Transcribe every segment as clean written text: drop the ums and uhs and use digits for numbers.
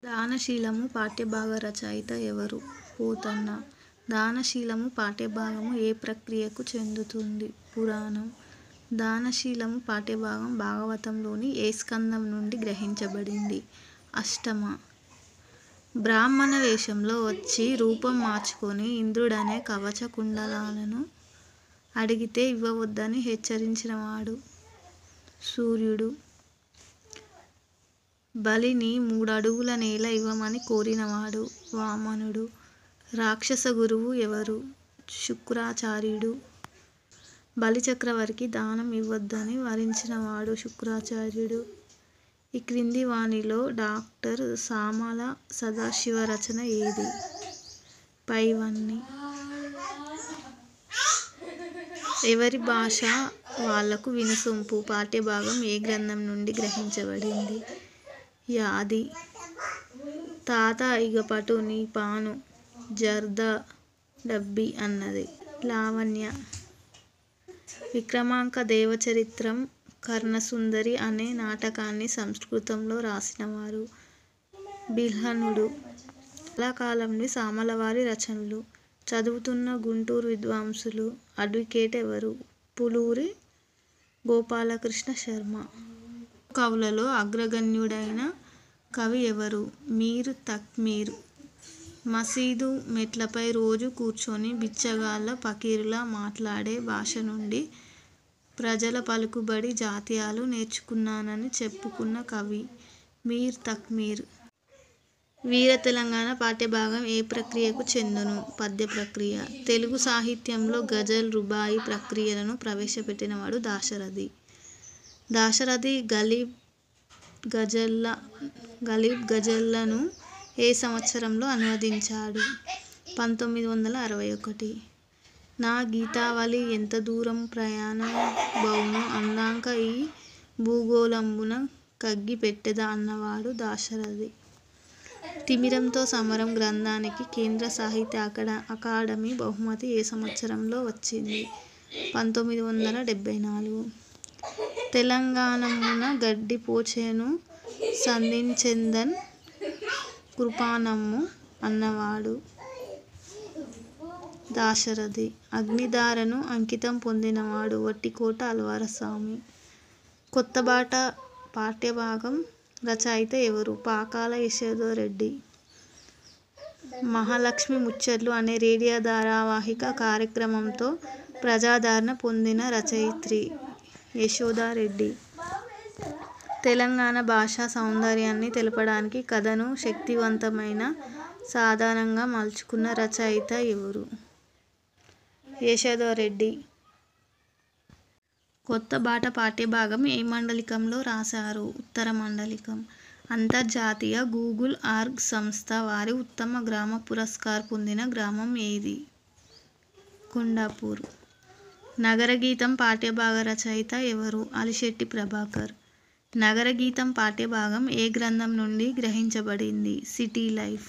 దానశీలము పాఠ్యభాగ రచయిత ఎవరు? పోతన్న. దానశీలము పాఠ్యభాగము ఏ ప్రక్రియకు చెందుతుంది? పురాణం. దానశీలము పాఠ్యభాగం భాగవతంలోని ఏ స్కందం నుండి గ్రహించబడింది? అష్టమ. బ్రాహ్మణ వేషంలో వచ్చి రూపం మార్చుకొని ఇంద్రుడనే కవచ కుండలాలను అడిగితే ఇవ్వవద్దని హెచ్చరించినవాడు? సూర్యుడు. బలిని 3 అడుగుల నేల ఇవ్వమని కోరినవాడు? వామనుడు. రాక్షస గురువు ఎవరు? శుక్రాచార్యుడు. బలిచక్రవర్తికి దానం ఇవ్వొద్దని వరించినవాడు? శుక్రాచార్యుడు. ఈ క్రింది వానిలో డాక్టర్ సామల సదాశివ రచన ఏది? పైవన్నీ. ఎవరి భాష వాళ్లకు వినసొంపు పాఠ్యభాగం ఏ గ్రంథం నుండి గ్రహించబడింది? యాది. తాత ఇగపటు నీ పాను జర్ద డబ్బి అన్నది? లావణ్య. విక్రమాంక దేవచరిత్రం కర్ణసుందరి అనే నాటకాన్ని సంస్కృతంలో రాసినవారు? బిల్హణుడు. కాలకాలంవి సామలవారి రచనలు. చదువుతున్న గుంటూరు విద్వాంసులు. అడ్వకేట్ ఎవరు? పులూరి గోపాలకృష్ణ శర్మ. కవులలో అగ్రగణ్యుడైన కవి ఎవరు? మీర్ తఖ్మీర్. మసీదు మెట్లపై రోజూ కూర్చొని బిచ్చగాళ్ళ ఫకీరులా మాట్లాడే భాష నుండి ప్రజల పలుకుబడి జాతీయాలు నేర్చుకున్నానని చెప్పుకున్న కవి? మీర్ తఖ్మీర్. వీర తెలంగాణ పాఠ్యభాగం ఏ ప్రక్రియకు చెందును? పద్య ప్రక్రియ. తెలుగు సాహిత్యంలో గజల్, రుబాయి ప్రక్రియలను ప్రవేశపెట్టినవాడు దాశరథి. దాశరథి గలీబ్ గజల్లను ఏ సంవత్సరంలో అనువదించాడు? 1961. నా గీతావళి ఎంత దూరము ప్రయాణ బౌను అందాంక ఈ భూగోళంబున కగ్గి పెట్టెద అన్నవాడు దాశరథి. తిమిరంతో సమరం గ్రంథానికి కేంద్ర సాహిత్య అకాడమీ బహుమతి ఏ సంవత్సరంలో వచ్చింది? 1974. తెలంగాణమున గడ్డి పోచెను సంధించెదన్ కృపానమ్ము అన్నవాడు? దాశరథి. అగ్నిధారను అంకితం పొందినవాడు? వట్టికోట ఆళ్వార్స్వామి. కొత్తబాట పాఠ్యభాగం రచయిత ఎవరు? పాకాల యశోదారెడ్డి. మహాలక్ష్మి ముచ్చట్లు అనే రేడియో ధారావాహిక కార్యక్రమంతో ప్రజాదరణ పొందిన రచయిత్రి? యశోదారెడ్డి. తెలంగాణ భాషా సౌందర్యాన్ని తెలపడానికి కథను శక్తివంతమైన సాధనంగా మలచుకున్న రచయిత ఎవరు? యశోదారెడ్డి. కొత్తబాట పాఠ్యభాగం ఏ మాండలికంలో రాశారు? ఉత్తర మాండలికం. అంతర్జాతీయ గూగుల్ ఆర్గ్ సంస్థ వారి ఉత్తమ గ్రామ పురస్కార్ పొందిన గ్రామం ఏది? కొండాపూర్. నగరగీతం పాఠ్యభాగ రచయిత ఎవరు? అలిశెట్టి ప్రభాకర్. నగరగీతం పాఠ్యభాగం ఏ గ్రంథం నుండి గ్రహించబడింది? City life.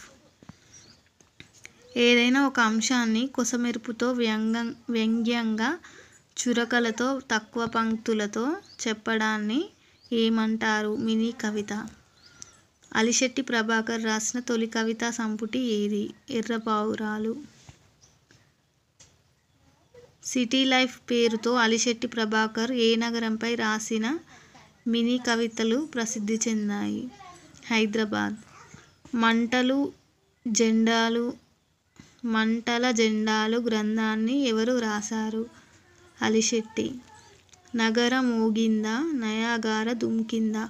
ఏదైనా ఒక అంశాన్ని కొసమెరుపుతో వ్యంగ్యంగా చురకలతో తక్కువ పంక్తులతో చెప్పడాన్ని ఏమంటారు? మినీ కవిత. అలిశెట్టి ప్రభాకర్ రాసిన తొలి కవితా సంపుటి ఏది? ఎర్రపావురాలు. సిటీ లైఫ్ పేరుతో అలిశెట్టి ప్రభాకర్ ఏ నగరంపై రాసిన మినీ కవితలు ప్రసిద్ధి చెందాయి? హైదరాబాద్. మంటల జెండాలు గ్రంథాన్ని ఎవరు రాశారు? అలిశెట్టి. నగర మోగిందా నయాగార దుమ్కిందా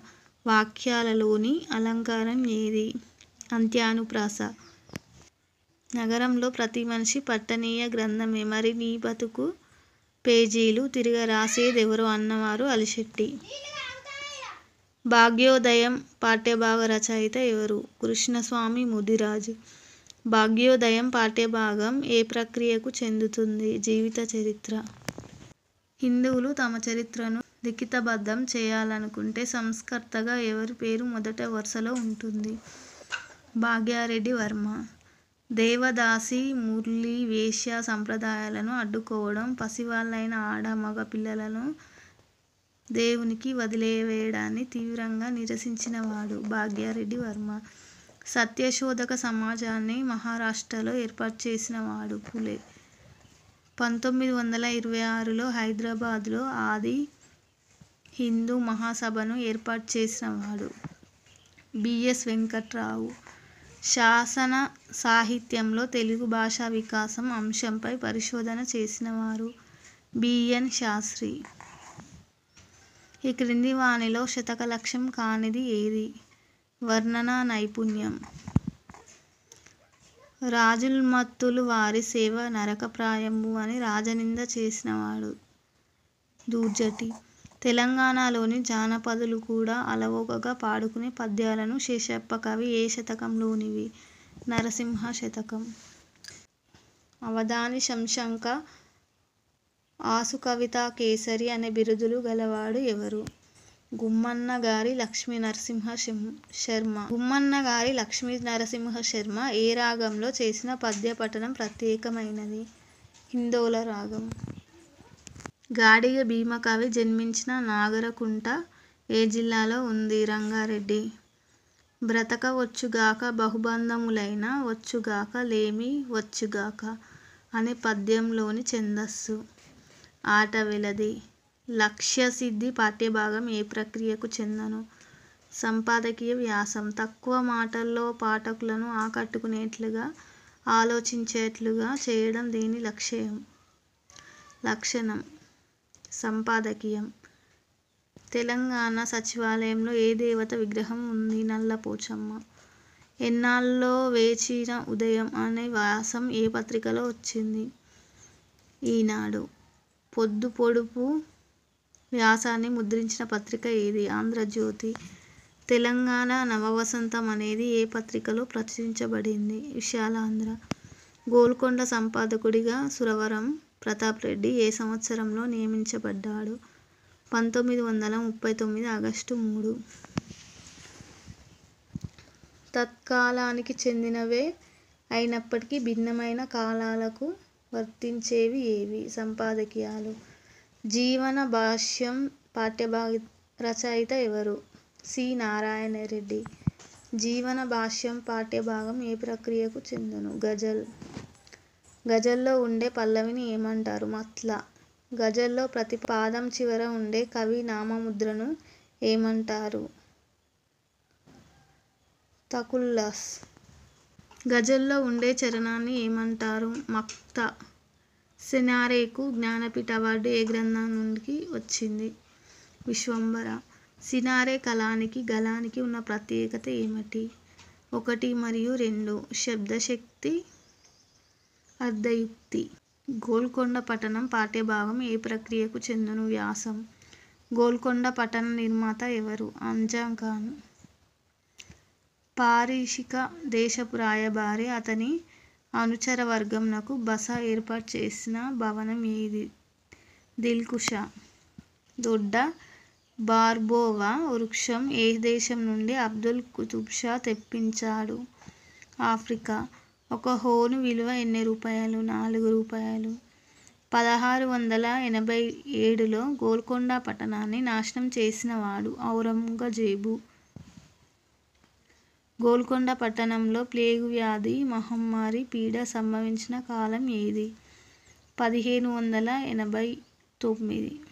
వాక్యాలలోని అలంకారం ఏది? అంత్యానుప్రాస. నగరంలో ప్రతి మనిషి పఠనీయ గ్రంథమే మరి నీ బతుకు పేజీలు తిరగరాసేదెవరో అన్నవారు? అలిశెట్టి. భాగ్యోదయం పాఠ్యభాగ రచయిత ఎవరు? కృష్ణస్వామి ముదిరాజు. భాగ్యోదయం పాఠ్యభాగం ఏ ప్రక్రియకు చెందుతుంది? జీవిత చరిత్ర. హిందువులు తమ చరిత్రను లిఖితబద్ధం చేయాలనుకుంటే సంస్కర్తగా ఎవరి పేరు మొదటి వరుసలో ఉంటుంది? భాగ్యరెడ్డి వర్మ. దేవదాసీ మురళీ వేశ్య సంప్రదాయాలను అడ్డుకోవడం, పసివాళ్లైన ఆడ మగ పిల్లలను దేవునికి వదిలివేయడాన్ని తీవ్రంగా నిరసించినవాడు? భాగ్యరెడ్డి వర్మ. సత్యశోధక సమాజాన్ని మహారాష్ట్రలో ఏర్పాటు చేసినవాడు ఫులే. 1926లో హైదరాబాద్లో ఆది హిందూ మహాసభను ఏర్పాటు చేసినవాడు బిఎస్ వెంకట్రావు. శాసన సాహిత్యంలో తెలుగు భాషా వికాసం అంశంపై పరిశోధన చేసినవారు బిఎన్ శాస్త్రి. ఈ క్రింది వానిలో శతకలక్ష్యం కానిది ఏది? వర్ణనా నైపుణ్యం. రాజుల్మత్తులు వారి సేవ నరకప్రాయంబు అని రాజనింద చేసినవాడు దూర్జటి. తెలంగాణలోని జానపదులు కూడా అలవోకగా పాడుకునే పద్యాలను శేషప్ప కవి ఏ శతకంలోనివి? నరసింహ శతకం. అవధాని శంశంక ఆశుకవితా కేసరి అనే బిరుదులు గలవాడు ఎవరు? గుమ్మన్న గారి లక్ష్మీనరసింహ శర్మ. గుమ్మన్న గారి లక్ష్మీనరసింహ శర్మ ఏ రాగంలో చేసిన పద్య పఠనం ప్రత్యేకమైనది? హిందోల రాగం. గాడిగ భీమకవి జన్మించిన నాగరకుంట ఏ జిల్లాలో ఉంది? రంగారెడ్డి. బ్రతక వచ్చుగాక బహుబంధములైన వచ్చుగాక లేమి వచ్చుగాక అనే పద్యంలోని ఛందస్సు. ఆటవెలది. లక్ష్యసిద్ధి పాఠ్యభాగం ఏ ప్రక్రియకు చెందను? సంపాదకీయ వ్యాసం. తక్కువ మాటల్లో పాఠకులను ఆకట్టుకునేట్లుగా ఆలోచించేట్లుగా చేయడం దేని లక్షణం? సంపాదకీయం. తెలంగాణ సచివాలయంలో ఏ దేవత విగ్రహం ఉంది? నల్లపోచమ్మ. ఎన్నాళ్ళలో వేచిన ఉదయం అనే వ్యాసం ఏ పత్రికలో వచ్చింది? ఈనాడు. పొద్దు పొడుపు వ్యాసాన్ని ముద్రించిన పత్రిక ఏది? ఆంధ్రజ్యోతి. తెలంగాణ నవవసంతం అనేది ఏ పత్రికలో ప్రచురించబడింది? విశాలాంధ్ర. గోల్కొండ సంపాదకుడిగా సురవరం ప్రతాప్ రెడ్డి ఏ సంవత్సరంలో నియమించబడ్డాడు? 1939 ఆగస్టు 3. తత్కాలానికి చెందినవే అయినప్పటికీ భిన్నమైన కాలాలకు వర్తించేవి ఏవి? సంపాదకీయాలు. జీవన భాష్యం పాఠ్యభాగ రచయిత ఎవరు? సి. నారాయణరెడ్డి. జీవన భాష్యం పాఠ్యభాగం ఏ ప్రక్రియకు చెందును? గజల్. గజల్లో ఉండే పల్లవిని ఏమంటారు? మత్ల. గజల్లో ప్రతి పాదం చివర ఉండే కవి నామముద్రను ఏమంటారు? తకుల్లస్. గజల్లో ఉండే చరణాన్ని ఏమంటారు? మక్త. సినారెకు జ్ఞానపీఠ అవార్డు ఏ గ్రంథం నుండి వచ్చింది? విశ్వంభర. సినారె కలానికి గలానికి ఉన్న ప్రత్యేకత ఏమిటి? 1 మరియు 2 శబ్దశక్తి, అర్ధయుక్తి. గోల్కొండ పట్టణం పాఠ్యభాగం ఏ ప్రక్రియకు చెందును? వ్యాసం. గోల్కొండ పట్టణ నిర్మాత ఎవరు? అంజాం ఖాన్. పారశీక దేశపు రాయబారి అతని అనుచరవర్గంనకు బస ఏర్పాటు చేసిన భవనం ఏది? దిల్కుషా. దొడ్డ బార్బోవా వృక్షం ఏ దేశం నుండి అబ్దుల్ కుతుబ్ షా తెప్పించాడు? ఆఫ్రికా. ఒక హోను విలువ ఎన్ని రూపాయలు? 4 రూపాయలు. 1687లో గోల్కొండ పట్టణాన్ని నాశనం చేసినవాడు ఔరంగజేబు. గోల్కొండ పట్టణంలో ప్లేగు వ్యాధి మహమ్మారి పీడ సంభవించిన కాలం ఏది? 1589.